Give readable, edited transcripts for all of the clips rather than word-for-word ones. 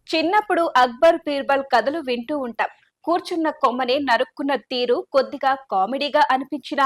చిన్నప్పుడు అక్బర్ బీర్బల్ కథలు వింటూ ఉంటాం. కూర్చున్న కొమ్మనే నరుక్కున్న తీరు కొద్దిగా కామెడీగా అనిపించినా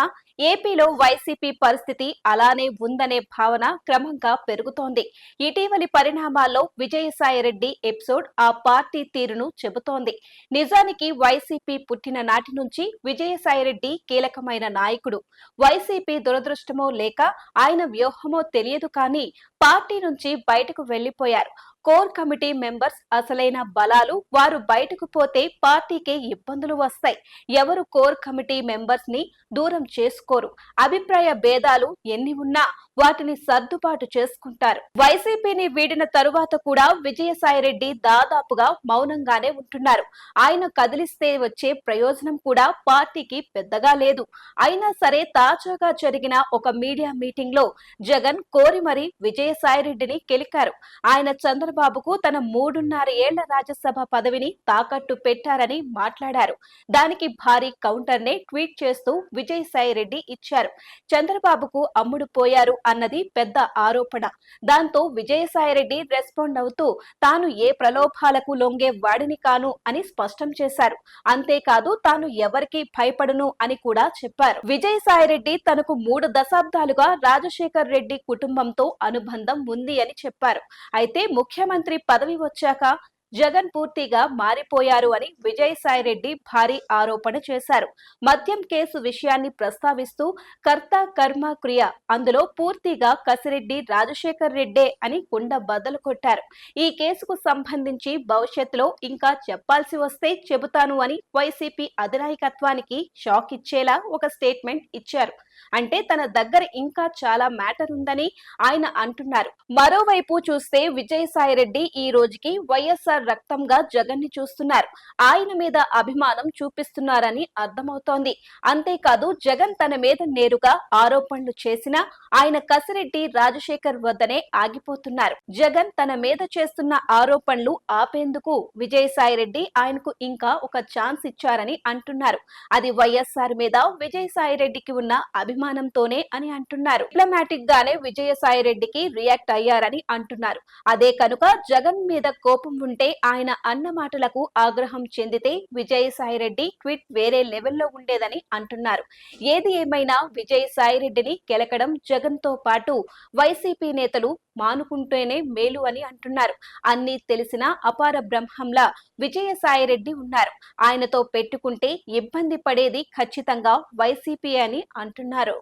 ఏపీలో వైసీపీ పరిస్థితి అలానే ఉందనే భావన క్రమంగా పెరుగుతోంది. ఇటీవలి పరిణామాల్లో విజయసాయిరెడ్డి ఎపిసోడ్ ఆ పార్టీ తీరును చెబుతోంది. నిజానికి వైసీపీ పుట్టిన నాటి నుంచి విజయసాయిరెడ్డి కీలకమైన నాయకుడు. వైసీపీ దురదృష్టమో లేక ఆయన వ్యూహమో తెలియదు కానీ పార్టీ నుంచి బయటకు వెళ్లిపోయారు. కోర్ కమిటీ మెంబర్స్ అసలైన బలాలు వారు బయటకు పోతే పార్టీకే ఇబ్బందులు వస్తాయి. ఎవరు కోర్ కమిటీ మెంబర్స్ ని దూరం చేసుకోరు. అభిప్రాయ భేదాలు ఎన్ని ఉన్నా వాటిని సర్దుబాటు చేసుకుంటారు. వైసీపీని వీడిన తరువాత కూడా విజయసాయిరెడ్డి దాదాపుగా మౌనంగానే ఉంటున్నారు. ఆయన కదిలిస్తే వచ్చే ప్రయోజనం కూడా పార్టీకి పెద్దగా లేదు. అయినా సరే తాజాగా జరిగిన ఒక మీడియా మీటింగ్ లో జగన్ కోరి మరి విజయసాయిరెడ్డిని కెలికారు. ఆయన చంద్రబాబుకు తన 3.5 ఏళ్ల రాజ్యసభ పదవిని తాకట్టు పెట్టారని మాట్లాడారు. దానికి భారీ కౌంటర్ నే ట్వీట్ చేస్తూ విజయసాయిరెడ్డి ఇచ్చారు. చంద్రబాబుకు అమ్ముడు పోయారు అన్నది పెద్ద ఆరోపణ. దాంతో విజయసాయిరెడ్డి రెస్పాండ్ అవుతూ తాను ఏ ప్రలోభాలకు లొంగే వాడిని కాను అని స్పష్టం చేశారు. అంతేకాదు తాను ఎవరికీ భయపడను అని కూడా చెప్పారు. విజయసాయిరెడ్డి తనకు 3 దశాబ్దాలుగా రాజశేఖర్ రెడ్డి కుటుంబంతో అనుబంధం ఉంది అని చెప్పారు. అయితే ముఖ్యమంత్రి పదవి వచ్చాక జగన్ పూర్తిగా మారిపోయారు అని విజయసాయిరెడ్డి భారీ ఆరోపణ చేశారు. మద్యం కేసు విషయాన్ని ప్రస్తావిస్తూ కర్త కర్మ క్రియ అందులో పూర్తిగా కసిరెడ్డి రాజశేఖర్ రెడ్డే అని కుండ బద్దలు కొట్టారు. ఈ కేసుకు సంబంధించి భవిష్యత్తులో ఇంకా చెప్పాల్సి వస్తే చెబుతాను అని వైసీపీ అధినాయకత్వానికి షాక్ ఇచ్చేలా ఒక స్టేట్మెంట్ ఇచ్చారు. అంటే తన దగ్గర ఇంకా చాలా మ్యాటర్ ఉందని ఆయన అంటున్నారు. మరోవైపు చూస్తే విజయసాయిరెడ్డి ఈ రోజుకి వైఎస్ఆర్ రక్తంగా జగన్ ని చూస్తున్నారు. ఆయన మీద అభిమానం చూపిస్తున్నారని అర్థమవుతోంది. అంతేకాదు జగన్ తన మీద నేరుగా ఆరోపణలు చేసినా ఆయన కసిరెడ్డి రాజశేఖర్ వద్దనే ఆగిపోతున్నారు. జగన్ తన మీద చేస్తున్న ఆరోపణలు ఆపేందుకు విజయసాయిరెడ్డి ఆయనకు ఇంకా ఒక ఛాన్స్ ఇచ్చారని అంటున్నారు. అది వైఎస్ఆర్ మీద విజయసాయిరెడ్డికి ఉన్న అభిమానంతోనే అని అంటున్నారు. డిప్లొమాటిక్ గానే విజయసాయిరెడ్డికి రియాక్ట్ అయ్యారని అంటున్నారు. అదే కనుక జగన్ మీద కోపం ఉంటే ఆయన అన్న మాటలకు ఆగ్రహం చెందితే విజయసాయిరెడ్డి ట్వీట్ వేరే లెవెల్లో ఉండేదని అంటున్నారు. ఏది ఏమైనా విజయసాయిరెడ్డిని కెలకడం జగన్ తో పాటు వైసీపీ నేతలు మానుకుంటేనే మేలు అని అంటున్నారు. అన్నీ తెలిసిన అపార బ్రహ్మంలా విజయసాయిరెడ్డి ఉన్నారు. ఆయనతో పెట్టుకుంటే ఇబ్బంది పడేది ఖచ్చితంగా వైసీపీ అని అంటున్నారు.